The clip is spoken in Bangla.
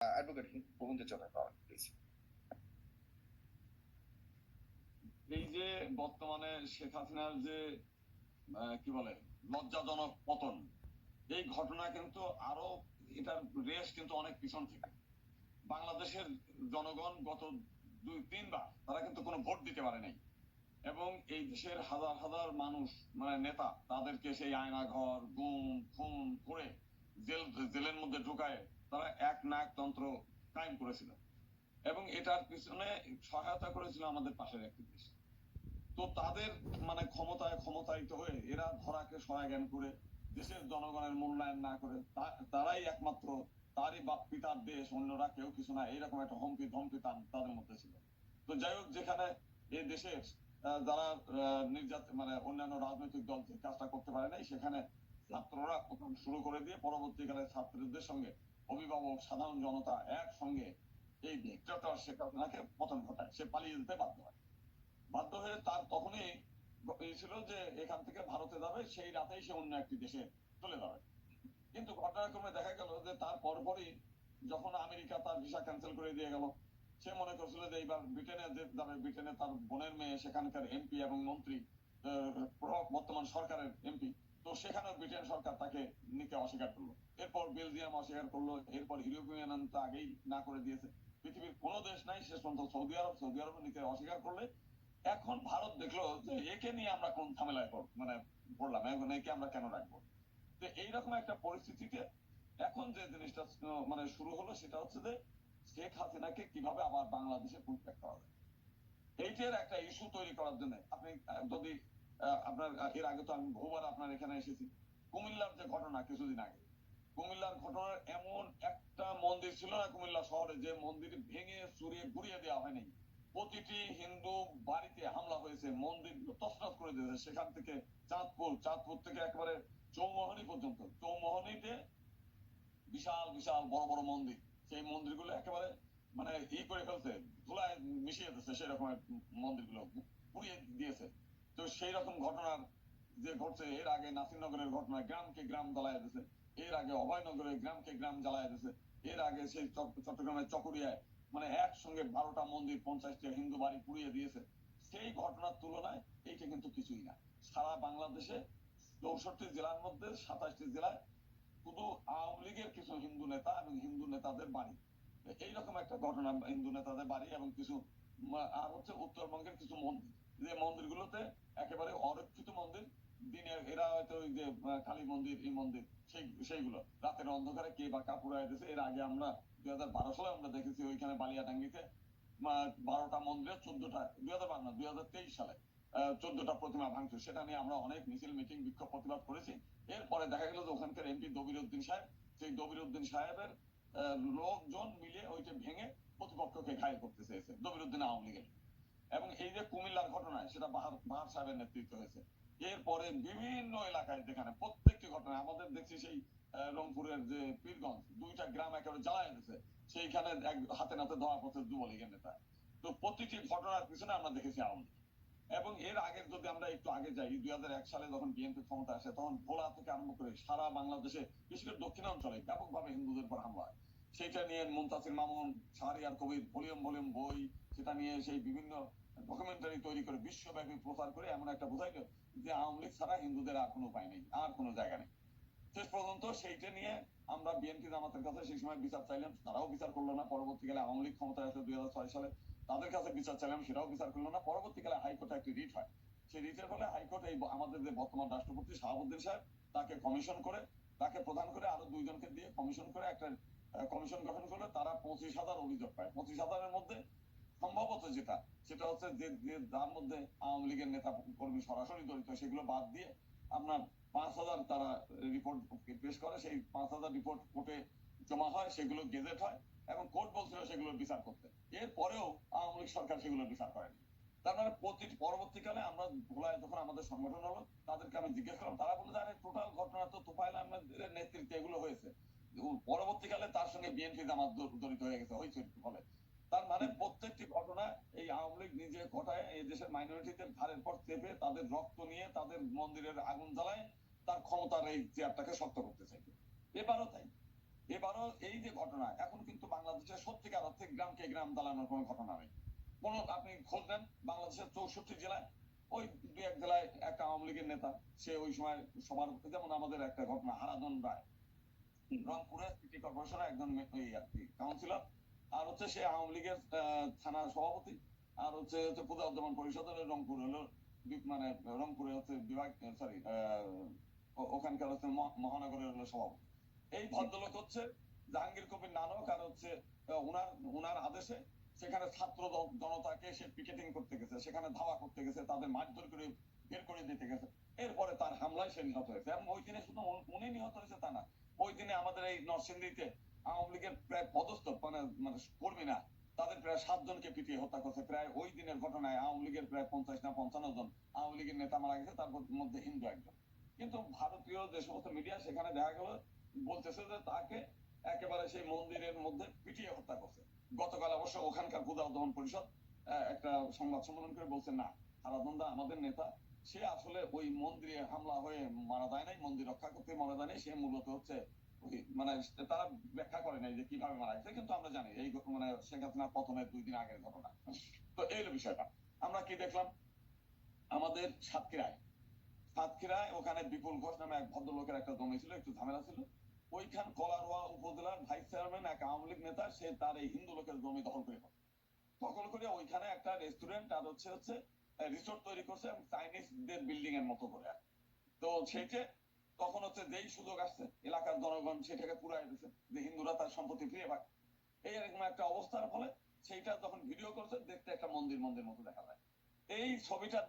অ্যাডভোকেট প্রবন্ধের জন্য পাওয়া প্লিজ। এই যে বর্তমানে শেখ হাসিনার যে কি বলে লজ্জাজনক পতন, এই ঘটনা কিন্তু আরো এটার রেস কিন্তু অনেক পিছন থেকে। বাংলাদেশের জনগণ গত 2-3 বার তারা কিন্তু কোনো ভোট দিতে পারে নাই, এবং এই দেশের হাজার হাজার মানুষ মানে নেতা তাদেরকে সেই আয়না ঘর গুম খুন করে জেলের মধ্যে ঢুকায় তারা এক নাক তন্ত্র কায়েম করেছিল, এবং এটার পিছনে সহায়তা করেছিল আমাদের পাশের একটি দেশ। তো তাদের মানে ক্ষমতায়িত হয়ে এরা ধরাকে সহায় জ্ঞান করে দেশের জনগণের মূল্যায়ন না করে তারাই একমাত্র তারই বাপ পিতার দেশ, অন্যরা কেউ কিছু না, এইরকম একটা হুমকি ধমকি তাদের মধ্যে ছিল। তো যাই হোক, যেখানে এই দেশের যারা নির্যাতন মানে অন্যান্য রাজনৈতিক দল যে কাজটা করতে পারে নাই, সেখানে ছাত্ররা প্রথম শুরু করে দিয়ে পরবর্তীকালে ছাত্রদের সঙ্গে অভিভাবক সাধারণ জনতা একসঙ্গে এই ডিক্টেটর শেখ হাসিনাকে পতন ঘটায়। সে পালিয়ে যেতে বাধ্য হয়ে তার তখনই ছিল যে এখান থেকে ভারতে যাবে, সেই রাতেই সে অন্য একটি দেশে চলে যাবে। কিন্তু ঘটনাক্রমে দেখা গেল যে তার পরপরই যখন আমেরিকা তার ভিসা ক্যান্সেল করে দিয়ে গেল, সে মনে করছিল যে এইবার ব্রিটেনে যাবে। ব্রিটেনে তার বোনের মেয়ে সেখানকার এমপি এবং মন্ত্রী, বর্তমান সরকারের এমপি। তো সেখানেও ব্রিটেন সরকার তাকে নিতে অস্বীকার করলো। এরপর বেলজিয়াম অস্বীকার করলো, এরপর ইউরোপিয়ান ইউনিয়ন তো আগেই না করে দিয়েছে। পৃথিবীর কোনো দেশ নাই শেষ পর্যন্ত সৌদি আরব নিতে অস্বীকার করলে এখন ভারত দেখলো যে একে নিয়ে আমরা কোন ঝামেলায় মানে পড়লাম, এখন একে আমরা কেন রাখবো। তো এইরকম একটা পরিস্থিতিতে এখন যে জিনিসটা মানে শুরু হলো সেটা হচ্ছে যে শেখ হাসিনাকে কিভাবে আবার বাংলাদেশে পরিত্যাগ করা যায়, এইটার একটা ইস্যু তৈরি করার জন্য আপনি যদি আপনার এর আগে তো আমি বহুবার আপনার এখানে এসেছি, কুমিল্লার যে ঘটনা কিছুদিন আগে, কুমিল্লার ঘটনার এমন একটা মন্দির ছিল না কুমিল্লা শহরে, যে মন্দির ভেঙে চুরিয়ে গুড়িয়ে দেওয়া হয়নি। প্রতিটি হিন্দু বাড়িতে হামলা হয়েছে, মন্দির তছনছ করে দিয়েছে। সেখান থেকে চাঁদপুর থেকে একেবারে চৌমোহনী পর্যন্ত, চৌমোহনীতে বিশাল বিশাল বড় বড় মন্দির, সেই মন্দিরগুলো একেবারে মানে করে ফেলছে, ধুলায় মিশিয়ে দিচ্ছে, সেরকম মন্দিরগুলো পুড়িয়ে দিয়েছে। তো সেই রকম ঘটনার যে ঘটছে, এর আগে নাসিরনগরের ঘটনা, গ্রামকে গ্রাম জ্বালায় দিছে। এর আগে অভয়নগরে গ্রামকে গ্রাম জ্বালায় দিছে। এর আগে সেই চট্টগ্রামের চকরিয়ায় মানে একসঙ্গে 12টা মন্দির 50টা হিন্দু বাড়ি পুড়িয়ে দিয়েছে। সেই ঘটনার তুলনায় এইটা কিন্তু কিছুই না। সারা বাংলাদেশে 64 জেলার মধ্যে 27টি জেলায় শুধু আওয়ামী লীগের কিছু হিন্দু নেতা এবং হিন্দু নেতাদের বাড়ি, এইরকম একটা ঘটনা। হিন্দু নেতাদের বাড়ি এবং কিছু আর হচ্ছে উত্তরবঙ্গের কিছু মন্দির, যে মন্দিরগুলোতে একেবারে অরক্ষিত মন্দির, দিনে এরা হয়তো ওই যে কালী মন্দির এই মন্দির সেইগুলো রাতের অন্ধকারে কে বা কাপুরায় দিয়েছে। এর আগে আমরা 2012 সালে আমরা দেখেছি ওইখানে বালিয়াডাঙ্গিতে 12টা মন্দিরে 14টা, 2012 না 2023 সালে 14টা প্রতিমা ভাঙচুর। সেটা নিয়ে আমরা অনেক মিছিল মিটিং বিক্ষোভ প্রতিবাদ করেছি। এরপরে দেখা গেল যে ওখানকার এমপি দবিরউদ্দিন সাহেব, সেই দবিরউদ্দিন সাহেবের লোকজন মিলে ওইটা ভেঙে প্রতিপক্ষকে ঘায়ল করতে চেয়েছে, দবিরউদ্দিন আওয়ামী লীগের। এবং এই যে কুমিল্লার ঘটনায় সেটা বাহার সাহেবের নেতৃত্ব হয়েছে। এরপরে বিভিন্ন এলাকায় যেখানে প্রত্যেকটি ঘটনায় আমাদের দেখছি, সেই রংপুরের যে পীরগঞ্জ 2টা গ্রাম একেবারে জ্বালায় দিয়েছে, সেইখানে হাতে নাতে ধরা পড়ছে যুবলীগের নেতা। তো প্রতিটি ঘটনার পিছনে আমরা দেখেছি আওয়ামী লীগ। এবং এর আগে যদি আমরা একটু আগে যাই, 2001 সালে যখন বিএনপি ক্ষমতা আসে, তখন ভোলা থেকে আরম্ভ করে সারা বাংলাদেশে বিশেষ করে দক্ষিণাঞ্চলে ব্যাপকভাবে হিন্দুদের উপর হামলা হয়। সেটা নিয়ে মুনতাসির মামুন, শাহরিয়ার কবির ভলিউম ভলিউম বই, সেটা নিয়ে সেই বিভিন্ন ডকুমেন্টারি তৈরি করে বিশ্বব্যাপী প্রচার করে এমন একটা বোঝাইলো যে আওয়ামী লীগ ছাড়া হিন্দুদের আর কোনো উপায় নেই, আর কোনো জায়গা নেই। শেষ পর্যন্ত সেইটা নিয়ে আমরা বিএনপি জামাতের কাছে সেই সময় বিচার চাইলাম, তারাও বিচার করলো না। পরবর্তীকালে আওয়ামী লীগ ক্ষমতায় আসে 2006 সালে, তাদের কাছে বিচার চাইলাম, সেটাও বিচার করলো না। পরবর্তীকালে হাইকোর্টে একটি রিট হয়। সেই রিটের ফলে হাইকোর্ট এই আমাদের যে বর্তমান রাষ্ট্রপতি শাহাবুদ্দিন সাহেব, তাকে কমিশন করে, তাকে প্রধান করে আরো 2জনকে দিয়ে কমিশন করে একটা কমিশন গঠন করলে তারা 25,000 অভিযোগ পায়। 25,000-এর মধ্যে সম্ভবত যেটা সেটা হচ্ছে যে যার মধ্যে আওয়ামী লীগের নেতা কর্মী সরাসরি জড়িত, সেগুলো বাদ দিয়ে আপনার 5,000 তারা রিপোর্ট পেশ করে। সেই 5,000 রিপোর্ট কোর্টে জমা হয়, সেগুলো গেজেট হয় এবং কোর্ট বলছিল সেগুলোর বিচার করতে। এরপরেও আওয়ামী লীগ সরকার সেগুলো বিচার করেনি। তার মানে পরবর্তীকালে আমরা ভোলায় যখন আমাদের সংগঠন হলো, তাদেরকে আমি জিজ্ঞেস করলাম, তারা বলে যে টোটাল ঘটনা তো তোফায়েল আহমেদের নেতৃত্বে এগুলো হয়েছে। পরবর্তীকালে তার সঙ্গে বিএনপি জামাত জড়িত হয়ে গেছে হয়েছে ফলে। তার মানে প্রত্যেকটি ঘটনা এই আওয়ামী লীগ নিজে ঘটায়, এই দেশের মাইনরিটিদের ঘাড়ের পর চেপে তাদের রক্ত নিয়ে তাদের মন্দিরের আগুন জ্বালায় তার ক্ষমতার এই চেয়ারটাকে শক্ত করতে চাইবে। এবারও তাই। এবারও এই যে ঘটনা, এখন কিন্তু বাংলাদেশে সত্যিকার অর্থে গ্রামকে গ্রাম দালানোর কোনো ঘটনা নেই। কোন আপনি খোঁজ নেন বাংলাদেশের 64 জেলায় ওই দুই এক জেলায় একটা আওয়ামী লীগের নেতা, সে ওই সময় সবার, যেমন আমাদের একটা ঘটনা হারাধন রায়, রংপুরের সিটি কর্পোরেশনের একজন কাউন্সিলর, আর হচ্ছে সে আওয়ামী লীগের থানার সভাপতি, আর হচ্ছে পূজা উদ্যাপন পরিষদের রংপুর হলো মানে রংপুরে হচ্ছে বিভাগ, সরি ওখানকার হচ্ছে মহানগরের হলো সভাপতি। এই ভদ্রলোক হচ্ছে জাহাঙ্গীর কবির নানক, আর হচ্ছে উনার আদেশে সেখানে ছাত্র জনতাকে সে পিকেটিং করতে গেছে, সেখানে ধাওয়া করতে গেছে, তাদের মারধর করে বের করে দিতে গেছে। এরপরে তার হামলায় সে নিহত হয়েছে, এবং ওই দিনে শুধু উনি নিহত হয়েছে তা না, ওই দিনে আমাদের এই নরসিংদীতে আওয়ামী লীগের প্রায় পদস্থ মানে মানে কর্মীরা তাদের প্রায় 7 জনকে পিটিয়ে হত্যা করছে। প্রায় ওই দিনের ঘটনায় আওয়ামী লীগের প্রায় 50 না 55 জন আওয়ামী লীগের নেতা মারা গেছে, তার মধ্যে হিন্দু একজন। কিন্তু ভারতীয় যে সমস্ত মিডিয়া সেখানে দেখা গেল বলতেছে যে তাকে একেবারে সেই মন্দিরের মধ্যে পিটিয়ে হত্যা করছে। গতকাল অবশ্য ওখানকার পূজা উদ্যাপন পরিষদ একটা সংবাদ সম্মেলন করে বলছে না, হারাধনদা আমাদের নেতা, সে আসলে ওই মন্দিরে হামলা হয়ে মারা যায় নাই, মন্দির রক্ষা করতে মারা যায় নাই, সে মূলত হচ্ছে মানে তারা ব্যাখ্যা করে নাই যে কিভাবে মারা গেছে, কিন্তু আমরা জানি এই মানে শেখ হাসিনা পতনের 2 দিন আগের ঘটনা। তো এই হলো বিষয়টা। আমরা কি দেখলাম আমাদের সাতক্ষীরায় ওখানে বিপুল ঘোষ নামে এক ভদ্রলোকের একটা জমি ছিল, একটু ঝামেলা ছিল। ওইখান কলারোয়া উপজেলার ভাইস চেয়ারম্যান এক আওয়ামী লীগ নেতা, সে তার এই হিন্দু লোকের জমি দখল করে ওইখানে একটা রেস্টুরেন্ট আর হচ্ছে রিসোর্ট তৈরি করছে, এবং চাইনিজদের বিল্ডিং এর মতো করে। তো সেটা তখন হচ্ছে যেই সুযোগ আসছে এলাকার জনগণ সেটাকে পুরাই দিচ্ছে যে হিন্দুরা তার সম্পত্তি ফিরে পায়। এইরকম একটা অবস্থার ফলে সেইটা যখন ভিডিও করছে দেখতে একটা মন্দির মতো দেখা যায়। এই ছবিটা